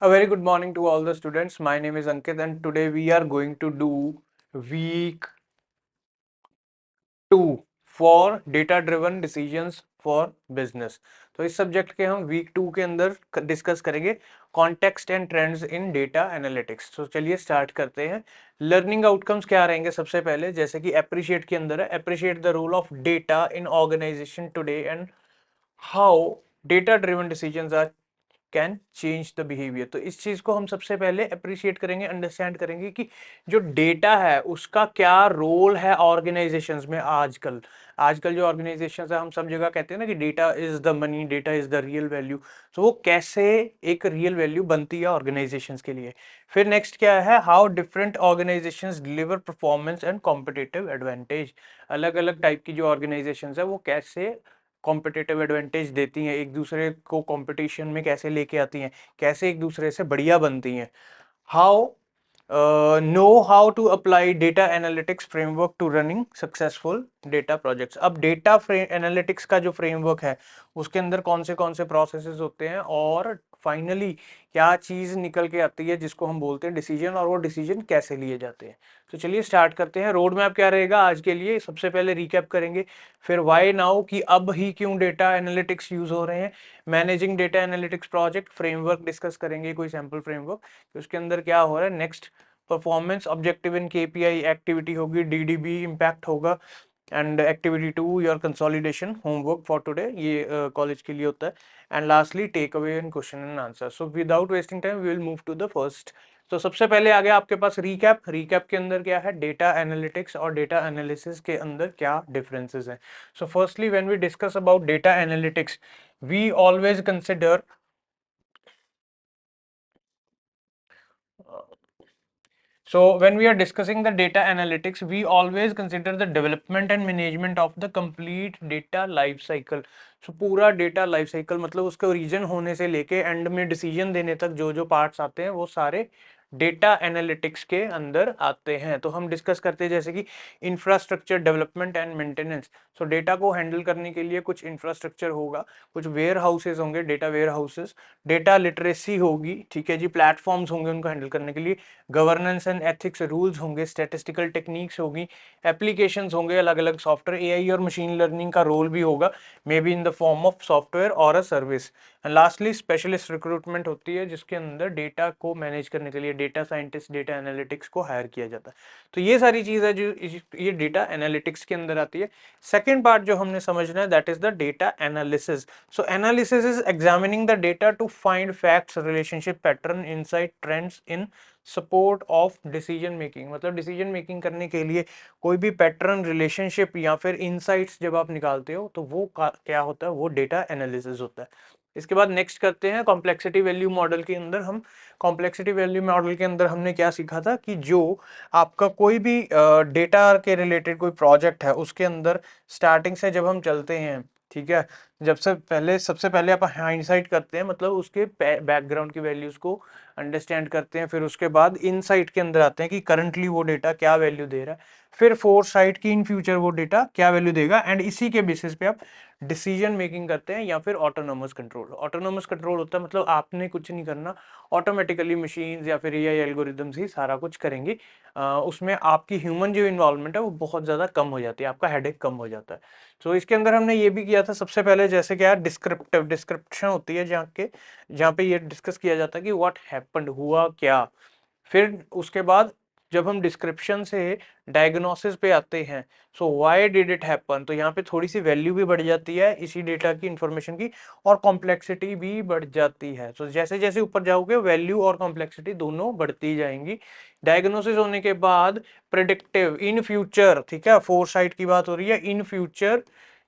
A very good morning to all the students. My name is Ankit and today we are going to do week 2 for data driven decisions for business. तो इस subject के हम week 2 के अंदर discuss करेंगे context and trends in data analytics. तो चलिए start करते हैं। लर्निंग आउटकम्स क्या रहेंगे? सबसे पहले जैसे कि अप्रिशिएट के अंदर है, appreciate the role of data in organisation today and how data driven decisions are can change the behaviour. तो इस चीज को हम सबसे पहले अप्रिशिएट करेंगे, अंडरस्टैंड करेंगे कि जो डेटा है उसका क्या रोल है ऑर्गेनाइजेशंस में। आजकल आजकल जो ऑर्गेनाइजेशंस है, हम सब जगह कहते हैं ना कि data is the money, data is the real value. तो वो कैसे एक रियल वैल्यू बनती है ऑर्गेनाइजेशंस के लिए। फिर नेक्स्ट क्या है, how different organisations deliver performance and competitive advantage. अलग अलग टाइप की जो ऑर्गेनाइजेशंस है वो कैसे कॉम्पिटिटिव एडवांटेज देती हैं, एक दूसरे को कंपटीशन में कैसे लेके आती हैं, कैसे एक दूसरे से बढ़िया बनती हैं। How know how to apply data analytics framework to running successful data projects. अब डेटा एनालिटिक्स का जो फ्रेमवर्क है उसके अंदर कौन से प्रोसेसेस होते हैं और फाइनली क्या चीज निकल के आती है जिसको हम बोलते हैं डिसीजन, और वो डिसीजन कैसे लिए जाते हैं। तो चलिए स्टार्ट करते हैं। रोड मैप क्या रहेगा आज के लिए, सबसे पहले रिकैप करेंगे, फिर वाई नाउ कि अब ही क्यों डेटा एनालिटिक्स यूज हो रहे हैं, managing data analytics project framework discuss करेंगे, कोई सैंपल फ्रेमवर्क उसके अंदर क्या हो रहा है। Next performance objective in KPI activity होगी, डीडीबी इम्पैक्ट होगा, and activity 2 your consolidation homework for today, ये कॉलेज के लिए होता है। And lastly take away in question and answer. So without wasting time we will move to the first. तो सबसे पहले आ गया आपके पास रिकैप। रिकैप के अंदर क्या है, डेटा एनालिटिक्स और डेटा एनालिसिस के अंदर क्या डिफरेंसेस हैं। So firstly when we discuss about data analytics we always consider so when we are discussing the data analytics, we always consider the development and management of the complete data life cycle. So पूरा data life cycle मतलब उसके origin होने से लेके and में decision देने तक जो जो पार्ट्स आते हैं वो सारे डेटा एनालिटिक्स के अंदर आते हैं। तो हम डिस्कस करते हैं जैसे कि infrastructure development and maintenance. So data को हैंडल करने के लिए कुछ इंफ्रास्ट्रक्चर होगा, कुछ वेयर हाउसेज होंगे, data warehouses, data literacy होगी, ठीक है जी, प्लेटफॉर्म्स होंगे उनको हैंडल करने के लिए, गवर्नेंस एंड एथिक्स रूल्स होंगे, स्टैटिस्टिकल टेक्निक्स होगी, एप्लीकेशंस होंगे, अलग अलग सॉफ्टवेयर, एआई और मशीन लर्निंग का रोल भी होगा, maybe in the form of software और a service. And lastly specialist recruitment होती है जिसके अंदर डेटा को मैनेज करने के लिए डेटा साइंटिस्ट, डेटा एनालिटिक्स को हायर किया जाता है। तो ये सारी चीज है जो ये डेटा एनालिटिक्स के अंदर आती है। सेकेंड पार्ट जो हमने समझना है that is the data analysis. So analysis is examining the data to find facts, relationship, pattern, insight, trends in support of decision making. मतलब डिसीजन मेकिंग करने के लिए कोई भी पैटर्न, रिलेशनशिप या फिर इनसाइट्स जब आप निकालते हो तो वो क्या होता है, वो डेटा एनालिसिस होता है। इसके बाद नेक्स्ट करते हैं कॉम्प्लेक्सिटी वैल्यू मॉडल के अंदर। हम कॉम्प्लेक्सिटी वैल्यू मॉडल के अंदर हमने क्या सीखा था कि जो आपका कोई भी डेटा के रिलेटेड कोई प्रोजेक्ट है उसके अंदर स्टार्टिंग से जब हम चलते हैं, ठीक है, जब से पहले सबसे पहले आप हाइंडसाइट करते हैं, मतलब उसके बैकग्राउंड की वैल्यूज को अंडरस्टैंड करते हैं, फिर उसके बाद इनसाइट के अंदर आते हैं कि करंटली वो डेटा क्या वैल्यू दे रहा है, फिर फोरसाइट की इन फ्यूचर वो डेटा क्या वैल्यू देगा, एंड इसी के बेसिस पे आप डिसीजन मेकिंग करते हैं या फिर ऑटोनोमस कंट्रोल। ऑटोनोमस कंट्रोल होता है मतलब आपने कुछ नहीं करना, ऑटोमेटिकली मशीन्स या फिर एआई एल्गोरिदम्स ही सारा कुछ करेंगे। उसमें आपकी ह्यूमन जो इन्वॉल्वमेंट है वो बहुत ज़्यादा कम हो जाती है, आपका हेडेक कम हो जाता है। तो इसके अंदर हमने ये भी किया था सबसे पहले, जैसे क्या डिस्क्रिप्टिव डिस्क्रिप्शन होती है जहाँ पे ये डिस्कस किया जाता है कि व्हाट हैपेंड, हुआ क्या। फिर उसके बाद जब हम डिस्क्रिप्शन से डायग्नोसिस पे आते हैं, so why did it happen, तो यहाँ पे थोड़ी सी वैल्यू भी बढ़ जाती है इसी डेटा की, इंफॉर्मेशन की, और कॉम्प्लेक्सिटी भी बढ़ जाती है। तो जैसे जैसे ऊपर जाओगे वैल्यू और कॉम्प्लेक्सिटी दोनों बढ़ती जाएंगी। डायग्नोसिस होने के बाद प्रिडिक्टिव इन फ्यूचर, ठीक है, फोरसाइट की बात हो रही है, इन फ्यूचर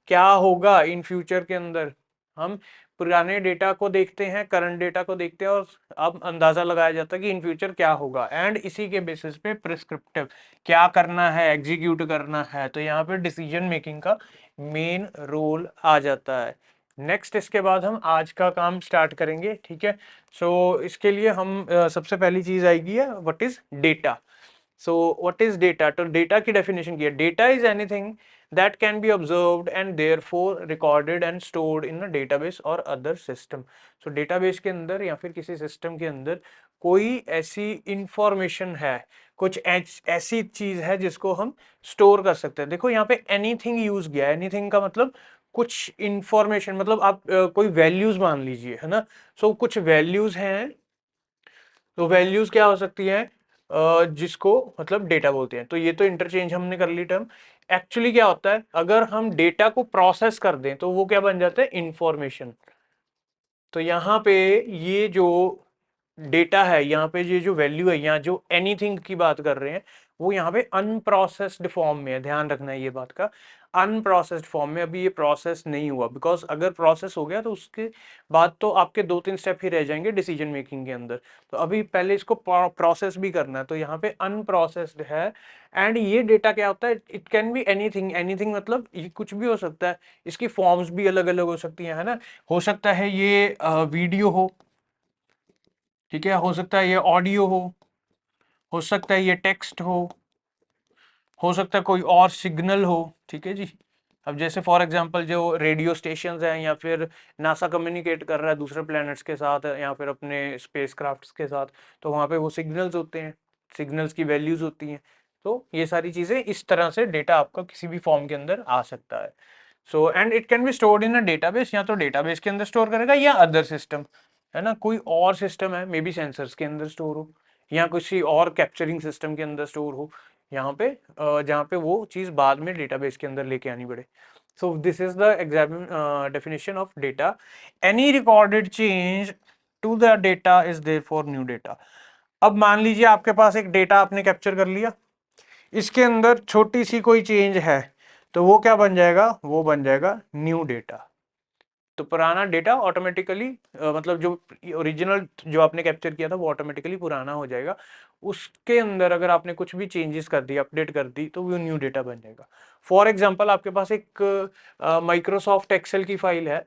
क्या होगा। इन फ्यूचर के अंदर हम पुराने डेटा को देखते हैं, करंट डेटा को देखते हैं, और अब अंदाजा लगाया जाता है कि इन फ्यूचर क्या होगा, एंड इसी के बेसिस पे प्रिस्क्रिप्टिव क्या करना है, एग्जीक्यूट करना है। तो यहाँ पे डिसीजन मेकिंग का मेन रोल आ जाता है। नेक्स्ट इसके बाद हम आज का काम स्टार्ट करेंगे, ठीक है। सो इसके लिए हम सबसे पहली चीज आएगी है what is data. So what is data, तो डेटा की डेफिनेशन की है, data is anything that can be observed and therefore recorded and stored in a database or other system. So database के अंदर या फिर किसी सिस्टम के अंदर कोई ऐसी इंफॉर्मेशन है, कुछ ऐसी चीज है जिसको हम स्टोर कर सकते हैं। देखो यहाँ पे एनीथिंग यूज किया है, एनीथिंग का मतलब कुछ इंफॉर्मेशन, मतलब आप कोई वैल्यूज मान लीजिए, है ना। सो कुछ वैल्यूज हैं, तो वैल्यूज क्या हो सकती हैं, जिसको मतलब डेटा बोलते हैं। तो ये तो इंटरचेंज हमने कर ली टर्म। एक्चुअली क्या होता है, अगर हम डेटा को प्रोसेस कर दें तो वो क्या बन जाता है, इंफॉर्मेशन। तो यहाँ पे ये जो डेटा है, यहाँ पे ये जो वैल्यू है, यहाँ जो एनीथिंग की बात कर रहे हैं, वो यहाँ पे अनप्रोसेस्ड फॉर्म में है। ध्यान रखना है ये बात का, अनप्रोसेस्ड फॉर्म में अभी ये प्रोसेस नहीं हुआ। बिकॉज अगर प्रोसेस हो गया तो उसके बाद तो आपके 2-3 स्टेप ही रह जाएंगे डिसीजन मेकिंग के अंदर। तो अभी पहले इसको प्रोसेस भी करना है, तो यहाँ पे अनप्रोसेस्ड है। एंड ये डेटा क्या होता है, it can be anything. Anything मतलब ये कुछ भी हो सकता है, इसकी फॉर्म्स भी अलग अलग हो सकती है ना। हो सकता है ये वीडियो हो, ठीक है, हो सकता है ये ऑडियो हो सकता है ये टेक्स्ट हो सकता है कोई और सिग्नल हो, ठीक है जी। अब जैसे फॉर एग्जांपल जो रेडियो स्टेशंस हैं, या फिर नासा कम्युनिकेट कर रहा है दूसरे प्लैनेट्स के साथ या फिर अपने स्पेसक्राफ्ट्स के साथ, तो वहाँ पे वो सिग्नल्स होते हैं, सिग्नल्स की वैल्यूज होती हैं। तो ये सारी चीज़ें, इस तरह से डेटा आपका किसी भी फॉर्म के अंदर आ सकता है। So and it can be stored in a database, या तो डेटाबेस के अंदर स्टोर करेगा या अदर सिस्टम, है ना। कोई और सिस्टम है, मे बी सेंसर्स के अंदर स्टोर हो, या किसी और कैप्चरिंग सिस्टम के अंदर स्टोर हो, यहाँ पे जहाँ पे वो चीज़ बाद में डेटाबेस के अंदर लेके आनी पड़े। So this is the exam definition of data. Any recorded change to the data is therefore new data. अब मान लीजिए आपके पास एक डेटा आपने कैप्चर कर लिया, इसके अंदर छोटी सी कोई चेंज है, तो वो क्या बन जाएगा, वो बन जाएगा न्यू डेटा। तो पुराना डेटा ऑटोमेटिकली मतलब जो ओरिजिनल जो आपने कैप्चर किया था वो ऑटोमेटिकली पुराना हो जाएगा। उसके अंदर अगर आपने कुछ भी चेंजेस कर दी, अपडेट कर दी, तो वो न्यू डेटा बन जाएगा। फॉर एग्जांपल आपके पास एक माइक्रोसॉफ्ट एक्सेल की फाइल है,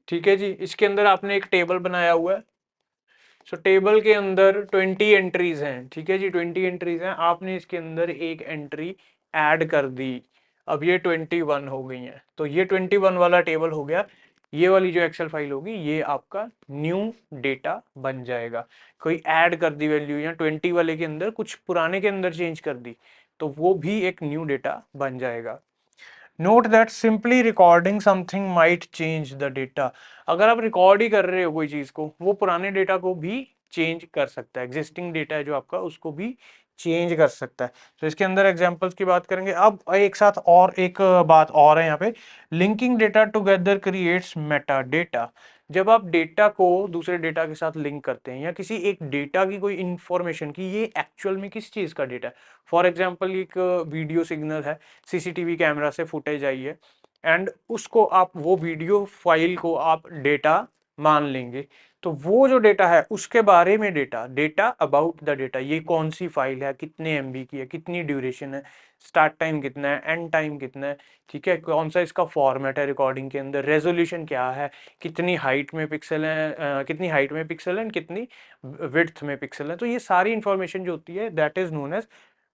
ठीक है जी। इसके अंदर आपने एक टेबल बनाया हुआ है। सो टेबल के अंदर 20 एंट्रीज हैं, ठीक है जी, 20 एंट्रीज हैं। आपने इसके अंदर एक एंट्री ऐड कर दी, अब ये 21 हो गई हैं। तो ये 21 वाला टेबल हो गया। ये वाली जो एक्सेल फाइल होगी ये आपका न्यू डेटा बन जाएगा। कोई ऐड कर दी वैल्यू, या 20 वाले के अंदर कुछ पुराने के अंदर चेंज कर दी, तो वो भी एक न्यू डेटा बन जाएगा। Note that simply recording something might change the data. अगर आप रिकॉर्ड ही कर रहे हो कोई चीज को, वो पुराने डेटा को भी चेंज कर सकता है। एग्जिस्टिंग डेटा है जो आपका, उसको भी चेंज कर सकता है। तो इसके अंदर एग्जांपल्स की बात करेंगे। अब एक साथ और एक बात और है यहाँ पे, linking data together creates Meta data. जब आप डेटा को दूसरे डेटा के साथ लिंक करते हैं, या किसी एक डेटा की कोई इंफॉर्मेशन की ये एक्चुअल में किस चीज का डेटा है। फॉर एग्जाम्पल एक वीडियो सिग्नल है, सीसीटीवी कैमरा से फुटेज आई है, एंड उसको आप, वो वीडियो फाइल को आप डेटा मान लेंगे। तो वो जो डेटा है उसके बारे में data, data about the data, ये कौन सी फाइल है, कितने एमबी की है, कितनी ड्यूरेशन है, स्टार्ट टाइम कितना है, एंड टाइम कितना है, ठीक है, कौन सा इसका फॉर्मेट है रिकॉर्डिंग के अंदर, रेजोल्यूशन क्या है, कितनी हाइट में पिक्सल है, कितनी हाइट में पिक्सल है, कितनी विड्थ में पिक्सल है। तो ये सारी इंफॉर्मेशन जो होती है that is known as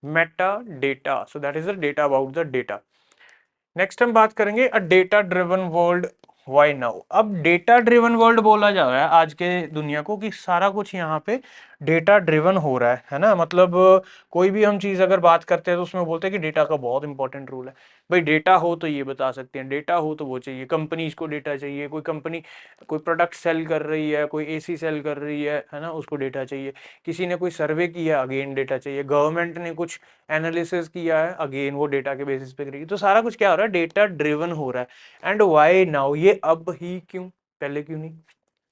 metadata. So that is the data about the data. Next हम बात करेंगे a data driven world, why now. अब डेटा ड्रिवन वर्ल्ड बोला जा रहा है आज के दुनिया को, कि सारा कुछ यहाँ पे डेटा ड्रिवन हो रहा है ना। मतलब कोई भी हम चीज अगर बात करते हैं तो उसमें बोलते हैं कि डेटा का बहुत इंपॉर्टेंट रोल है। भाई डेटा हो तो ये बता सकते हैं, डेटा हो तो वो चाहिए, कंपनीज को डेटा चाहिए। कोई कंपनी कोई प्रोडक्ट सेल कर रही है, कोई एसी सेल कर रही है ना, उसको डेटा चाहिए। किसी ने कोई सर्वे किया, अगेन डेटा चाहिए। गवर्नमेंट ने कुछ एनालिसिस किया है, अगेन वो डेटा के बेसिस पे करेगी। तो सारा कुछ क्या हो रहा है, डेटा ड्रिवन हो रहा है। एंड व्हाई नाउ, ये अब ही क्यों, पहले क्यों नहीं।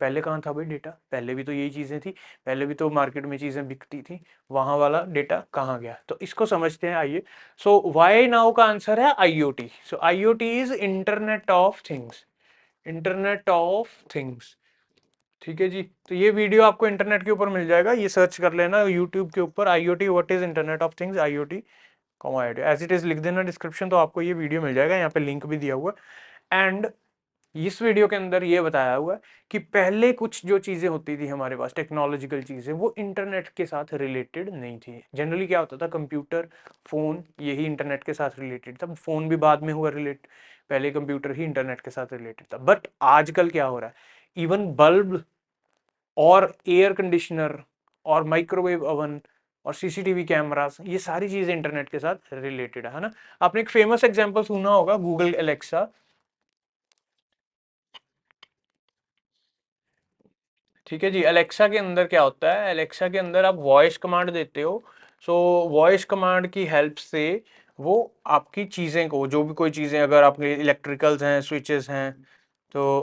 पहले कहाँ था भाई डेटा, पहले भी तो यही चीजें थी, पहले भी तो मार्केट में चीजें बिकती थी, वहां वाला डेटा कहाँ गया। तो इसको समझते हैं, आइए। सो व्हाई नाउ का आंसर है IoT. So IoT is internet of things, internet of things, ठीक है जी। तो ये वीडियो आपको इंटरनेट के ऊपर मिल जाएगा, ये सर्च कर लेना यूट्यूब के ऊपर, IoT what is internet of things, IoT as it is लिख देना डिस्क्रिप्शन, तो आपको ये वीडियो मिल जाएगा, यहाँ पे लिंक भी दिया हुआ है। एंड इस वीडियो के अंदर ये बताया हुआ है कि पहले कुछ जो चीजें होती थी हमारे पास, टेक्नोलॉजिकल चीजें, वो इंटरनेट के साथ रिलेटेड नहीं थी। जनरली क्या होता था, कंप्यूटर, फोन, यही इंटरनेट के साथ रिलेटेड था। फोन भी बाद में हुआ रिलेट, पहले कंप्यूटर ही इंटरनेट के साथ रिलेटेड था। बट आजकल क्या हो रहा है, इवन बल्ब और एयर कंडीशनर और माइक्रोवेव ओवन और सीसीटीवी कैमरास, ये सारी चीजें इंटरनेट के साथ रिलेटेड है ना। आपने एक फेमस एग्जांपल सुना होगा, गूगल एलेक्सा। ठीक है जी, अलेक्सा के अंदर क्या होता है, अलेक्सा के अंदर आप वॉइस कमांड देते हो। सो वॉइस कमांड की हेल्प से वो आपकी चीज़ें को, जो भी कोई चीज़ें, अगर आपके इलेक्ट्रिकल्स हैं, स्विचेस हैं, तो